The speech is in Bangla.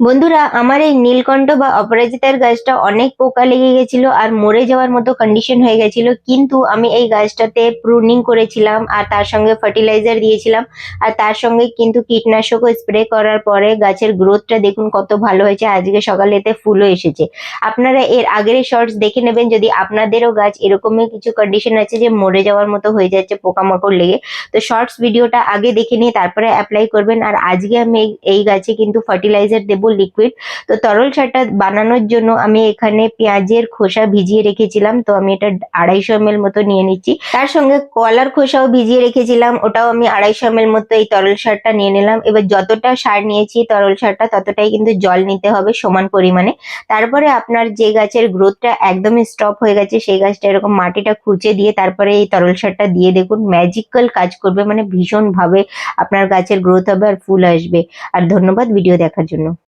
বন্ধুরা, আমার এই নীলকণ্ঠ বা অপরাজিতার গাছটা অনেক পোকা লেগে গেছিল আর মরে যাওয়ার মতো কন্ডিশন হয়ে গেছিল, কিন্তু আমি এই গাছটাতে প্রুনিং করেছিলাম আর তার সঙ্গে ফার্টিলাইজার দিয়েছিলাম। আর তার সঙ্গে কিন্তু কীটনাশকও স্প্রে করার পরে গাছের গ্রোথটা দেখুন কত ভালো হয়েছে। আজকে সকালে এতে ফুলও এসেছে। আপনারা এর আগের শর্টস দেখে নেবেন যদি আপনাদেরও গাছ এরকমই কিছু কন্ডিশন আছে যে মরে যাওয়ার মতো হয়ে যাচ্ছে পোকামাকড় লেগে। তো শর্টস ভিডিওটা আগে দেখে নিয়ে তারপরে অ্যাপ্লাই করবেন। আর আজকে আমি এই গাছে কিন্তু ফার্টিলাইজার দেবো লিকুইড। তো তরল সারটা বানানোর জন্য আমি এখানে পেঁয়াজের খোসা ভিজিয়ে রেখেছিলাম, তো আমি এটা 250 ml মতো নিয়ে নিচ্ছি। তার সঙ্গে কলার খোসাও ভিজিয়ে রেখেছিলাম, ওটাও আমি 250 ml মতো এই তরল সারটা নিয়ে নিলাম। এবার যতটা সার নিয়েছি তরল সারটা ততটাই কিন্তু জল নিতে হবে সমান পরিমাণে। তারপরে আপনার যে গাছের গ্রোথটা একদমই স্টপ হয়ে গেছে সেই গাছটা এরকম মাটিটা খুঁচে দিয়ে তারপরে এই তরল সারটা দিয়ে দেখুন ম্যাজিক্যাল কাজ করবে, মানে ভীষণ ভাবে আপনার গাছের গ্রোথ হবে আর ফুল আসবে। আর ধন্যবাদ ভিডিও দেখার জন্য।